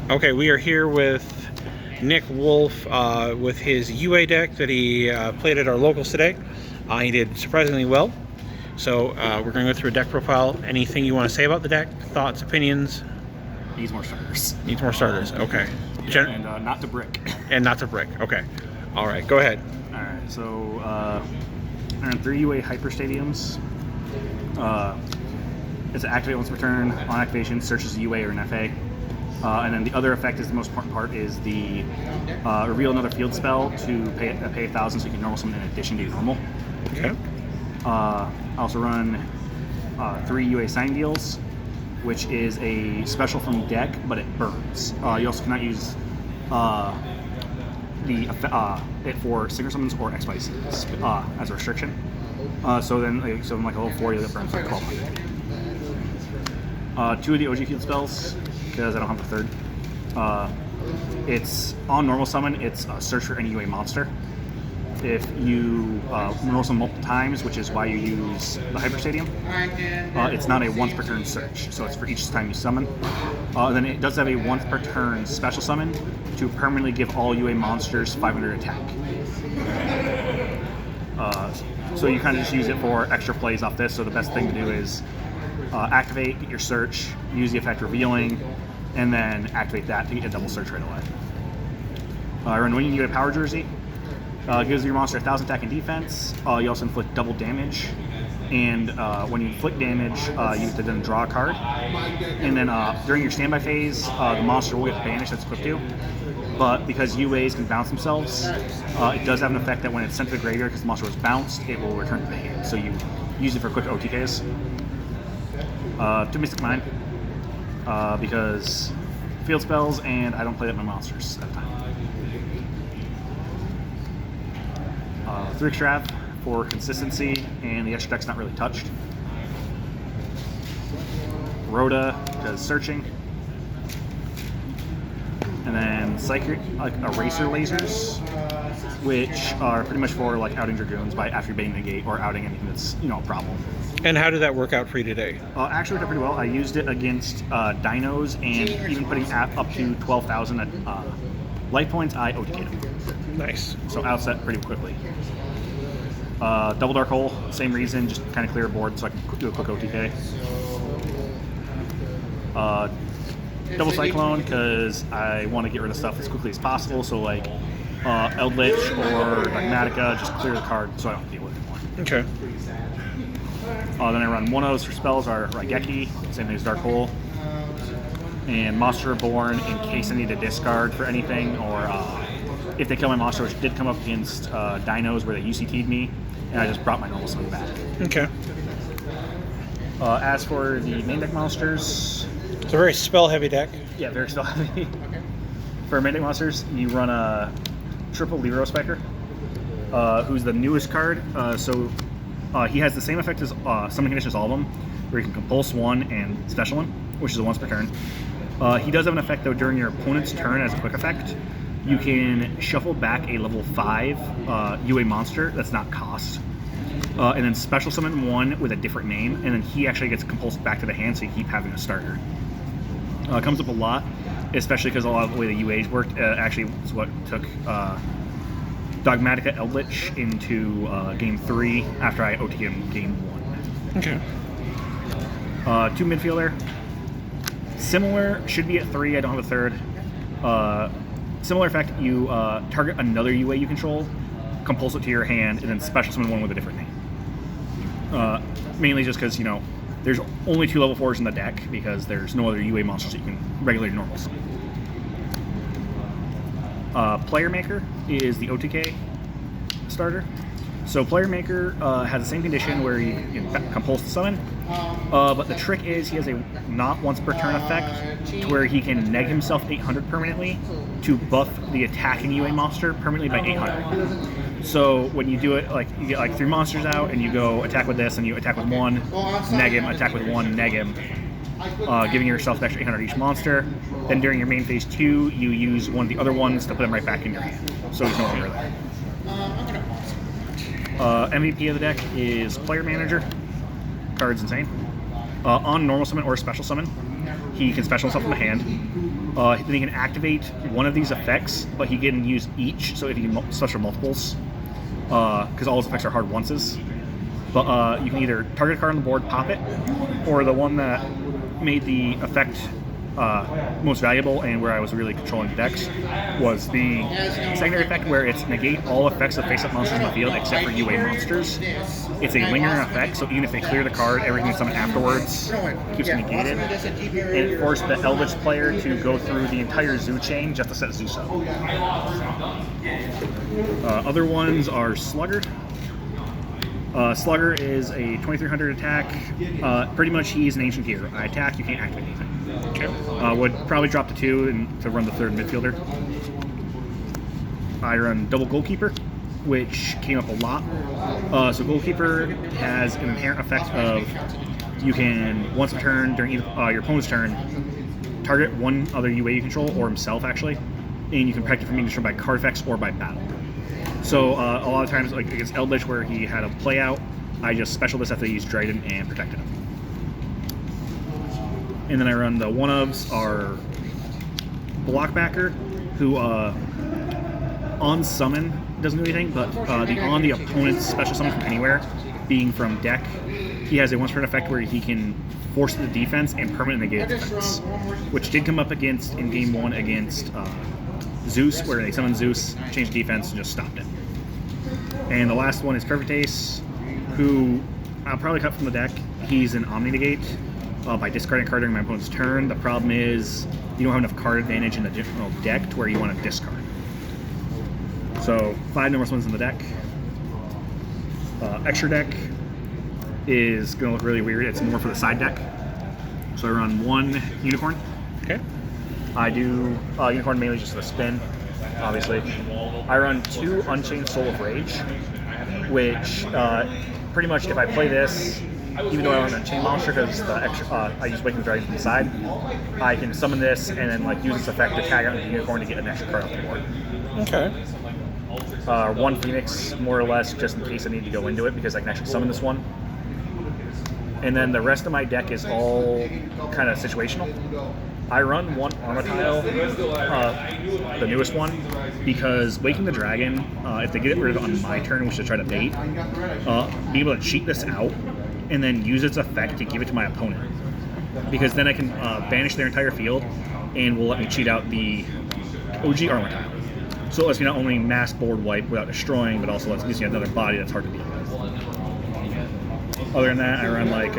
Okay, we are here with Nick Wolf with his UA deck that he played at our locals today. He did surprisingly well. So we're going to go through a deck profile. Anything you want to say about the deck? Thoughts, opinions? Needs more starters. Needs more starters. Okay. Yeah, and not to brick. And not to brick. Okay. All right. Go ahead. All right. So on 3 UA hyper stadiums, it's an activate once per turn. On activation, searches a UA or an FA. And then the other effect is the most important part is the reveal another field spell to pay 1,000 so you can normal summon in addition to your normal. Okay. I also run 3 UA sign deals, which is a special from the deck, but it burns. You also cannot use it for Synchro Summons or X-Spices as a restriction. So then like a level 4, that burns like 1,200. 2 of the OG field spells, because I don't have a third. It's on normal summon, it's search for any UA monster. If you normal summon multiple times, which is why you use the Hyper Stadium, it's not a once per turn search, so it's for each time you summon. Then it does have a once per turn special summon to permanently give all UA monsters 500 attack. So you kind of just use it for extra plays off this, so the best thing to do is activate, get your search, use the effect revealing, and then activate that to get a double search right away. I run winning UA Power Jersey. Gives your monster 1,000 attack and defense. You also inflict double damage, and when you inflict damage, you have to then draw a card. And then during your standby phase, the monster will get banished that's equipped to. But because UAs can bounce themselves, it does have an effect that when it's sent to the graveyard because the monster was bounced, it will return to the hand. So you use it for quick OTKs. 2 Mystic Mine, because field spells, and I don't play that with my monsters at the time. 3 Extrav for consistency, and the extra deck's not really touched. Rhoda does searching. And then Psychic Eraser Lasers, which are pretty much for like outing Dragoons by after baiting the gate or outing anything that's a problem. And how did that work out for you today? Actually, it worked out pretty well. I used it against dinos, and even putting up to 12,000 life points, I OTK'd them. Nice. So outset pretty quickly. Double Dark Hole, same reason, just kind of clear a board so I can do a quick OTK. Double Cyclone, because I want to get rid of stuff as quickly as possible, so like Eldritch or Dogmatica, just clear the card so I don't deal with it anymore. Okay. Then I run 1 of those for spells are Raigeki, same thing as Dark Hole. And Monster Reborn in case I need to discard for anything, or if they kill my monster, which did come up against dinos where they UCT'd me, and I just brought my normal summon back. Okay. As for the main deck monsters... It's a very spell-heavy deck. Yeah, very spell heavy. For main deck monsters, you run a triple Lero Spiker, who's the newest card. He has the same effect as summon condition as all of them, where you can compulse 1 and special 1, which is a once per turn. He does have an effect though during your opponent's turn as a quick effect. You can shuffle back a level 5 UA monster that's not cost, and then special summon 1 with a different name, and then he actually gets compulsed back to the hand, so you keep having a starter. Comes up a lot, especially because a lot of the way the UAs worked actually is what took Dogmatica Eldritch into game 3 after I OT'd him game 1. Okay. 2 midfielder. Similar, should be at 3, I don't have a third. Similar effect, you target another UA you control, compulse it to your hand, and then special summon 1 with a different name. Mainly just because, there's only 2 level 4s in the deck, because there's no other UA monsters that you can regularly normal summon. Player Maker is the OTK starter. So Player Maker has the same condition where you compulse the summon, but the trick is he has a not once per turn effect to where he can neg himself 800 permanently to buff the attacking UA monster permanently by 800. So when you do it, like you get like 3 monsters out and you go attack with this and you attack with 1, neg him, attack with 1, neg him, giving yourself an extra 800 each monster. Then during your main phase 2, you use one of the other ones to put them right back in your hand. So he's no longer there. MVP of the deck is Player Manager. Card's insane. On normal summon or special summon, he can special himself in the hand. Then he can activate one of these effects, but he can use each. So if he can special multiples, because all his effects are hard onces. But you can either target a card on the board, pop it, or the one that made the effect most valuable and where I was really controlling the decks was the secondary effect, where it's negate all effects of face-up monsters in the field except for UA monsters. It's a lingering effect, so even if they clear the card, everything that's summoned afterwards keeps negated. And it forced the Eldritch player to go through the entire Zoo chain just to set Zeus up. Other ones are Slugger. Slugger is a 2300 attack. Pretty much he's an ancient hero. I attack, you can't activate anything. Okay. Would probably drop to 2 and to run the third midfielder. I run double Goalkeeper, which came up a lot. So Goalkeeper has an inherent effect of you can, once a turn during your opponent's turn, target one other UA you control, or himself actually, and you can protect it from being destroyed by card effects or by battle. So a lot of times, like against Eldritch, where he had a play out, I just special this after they used Dryden and protected him. And then I run the one-ofs are Blockbacker, who on summon doesn't do anything, but on the opponent's special summon from anywhere, being from deck, he has a once-per-turn effect where he can force the defense and permanently negate its defense, which did come up against in game 1 against Zeus, where they summoned Zeus, changed defense, and just stopped it. And the last one is Perfect Ace, who I'll probably cut from the deck. He's an Omni Negate by discarding a card during my opponent's turn. The problem is you don't have enough card advantage in the general deck to where you want to discard. So 5 numerous ones in the deck. Extra deck is going to look really weird. It's more for the side deck. So I run 1 Unicorn. Okay. I do Unicorn mainly just for the spin, obviously. I run 2 Unchained Soul of Rage, which pretty much if I play this, even though I run a chain monster because the extra I use Waking the Dragon from the side, I can summon this and then like use its effect to tag out the Unicorn to get an extra card off the board. Okay. 1 Phoenix, more or less, just in case I need to go into it because I can actually summon this one. And then the rest of my deck is all kind of situational. I run 1 Armatile, the newest one, because Waking the Dragon, if they get rid of it on my turn, which I try to bait, be able to cheat this out and then use its effect to give it to my opponent. Because then I can banish their entire field and will let me cheat out the OG Armatile. So it lets me not only mass board wipe without destroying, but also lets me see another body that's hard to deal with. Other than that, I run like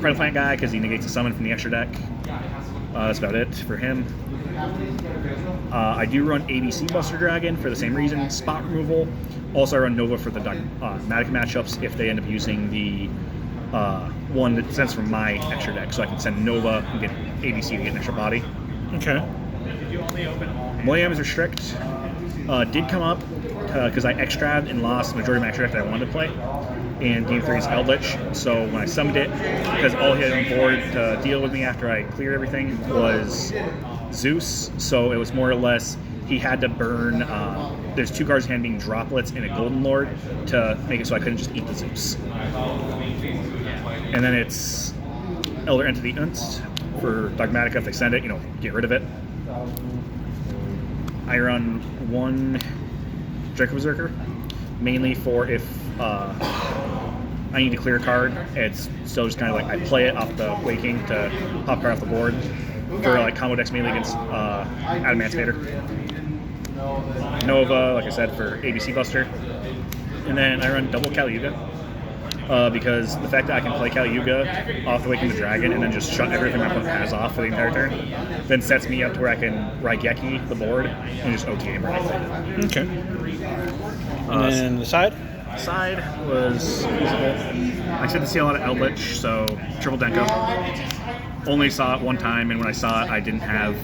Predator Plant guy because he negates a summon from the extra deck. That's about it for him. I do run ABC Buster Dragon for the same reason, spot removal. Also, I run Nova for the Dogmatic matchups if they end up using the one that sends from my extra deck. So I can send Nova and get ABC to get an extra body. Okay. Williams Restrict did come up because I extra'd and lost the majority of my extra deck that I wanted to play. And game 3 is Eldritch, so when I summoned it, because all he had on board to deal with me after I cleared everything was Zeus, so it was more or less he had to burn, there's 2 cards in hand being Droplets and a Golden Lord to make it so I couldn't just eat the Zeus. And then it's Elder Entity Unst for Dogmatica if they send it, get rid of it. I run 1 Draco Berserker, mainly for if I need to clear a card. It's still just kind of like I play it off the Waking to pop card off the board for like combo decks mainly against Adamantivator. Nova, like I said, for ABC Buster. And then I run double Kali Yuga because the fact that I can play Kali Yuga off the Waking the Dragon and then just shut everything my opponent has off for the entire turn then sets me up to where I can Raigeki the board and just OTA him right away. Okay. And then the side? Side was usable. I didn't see a lot of Eldritch, so triple Denko. Only saw it 1 time, and when I saw it, I didn't have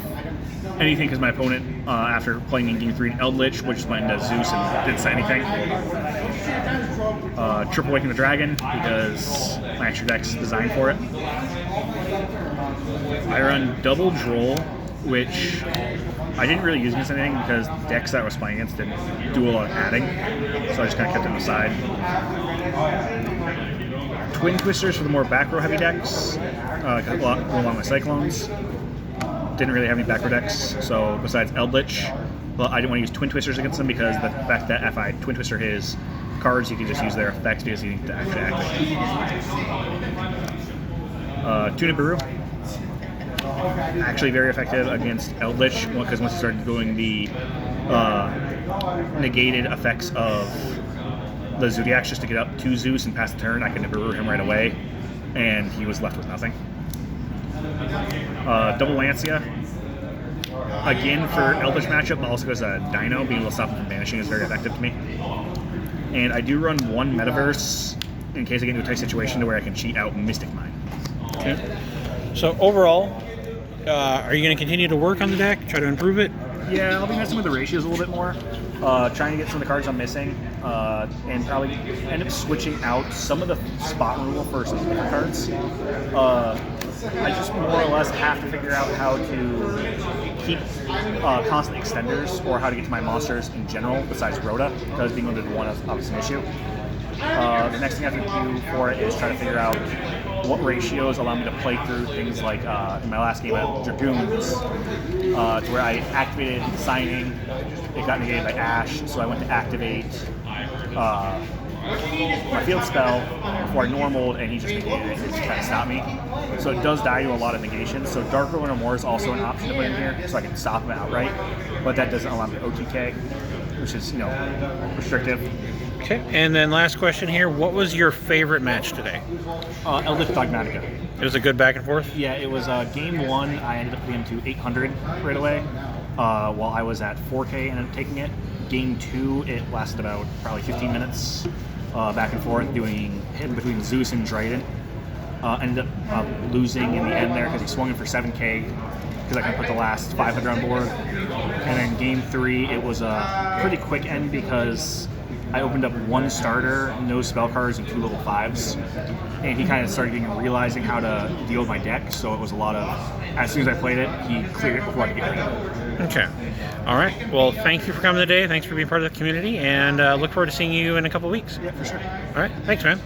anything because my opponent, after playing in game 3 Eldritch, which went into Zeus and didn't say anything. Triple Waking the Dragon because my extra deck's designed for it. I run double Droll, which I didn't really use against anything because decks that I was playing against didn't do a lot of adding, so I just kind of kept it aside. Twin Twisters for the more back row heavy decks, got a lot along with Cyclones. didn't really have any backward decks, so besides Eldritch, but I didn't want to use Twin Twisters against them because the fact that if I Twin Twister his cards, you can just use their effects because you need to actually activate. Tuna Baru. Actually very effective against Eldritch because once you started doing the negated effects of the Zodiacs just to get up to Zeus and pass the turn, I could Nibiru him right away, and he was left with nothing. Double Lancia. Again, for Eldritch matchup, but also as a Dino, being able to stop him from banishing is very effective to me. And I do run one Metaverse in case I get into a tight situation to where I can cheat out Mystic Mine. Okay. So overall, are you going to continue to work on the deck, try to improve it? Yeah, I'll be messing with the ratios a little bit more, trying to get some of the cards I'm missing, and probably end up switching out some of the spot removal for some different cards. I just more or less have to figure out how to keep constant extenders, or how to get to my monsters in general, besides Rhoda, because being limited to one is obviously an issue. The next thing I have to do for it is try to figure out what ratios allow me to play through things like, in my last game at Dragoons, to where I activated Signing, it got negated by Ash, so I went to activate my field spell before I normaled, and he just negated it to try to stop me. So it does die to a lot of negations, so Dark Ruin or more is also an option to put in here, so I can stop him outright, but that doesn't allow me to OTK, which is, restrictive. Okay, and then last question here. What was your favorite match today? Eldritch Dogmatica. It was a good back and forth? Yeah, it was game 1. I ended up putting him to 800 right away, while I was at 4K and ended up taking it. Game 2, it lasted about probably 15 minutes, back and forth, doing hit between Zeus and Didnt. Ended up losing in the end there because he swung in for 7K, because I can put the last 500 on board. And then game 3, it was a pretty quick end because I opened up one starter, no spell cards, and 2 level 5s. And he kind of started realizing how to deal with my deck, so it was a lot of, as soon as I played it, he cleared it before I could get rid of it. Okay. All right. Well, thank you for coming today. Thanks for being part of the community, and look forward to seeing you in a couple weeks. Yeah, for sure. All right. Thanks, man.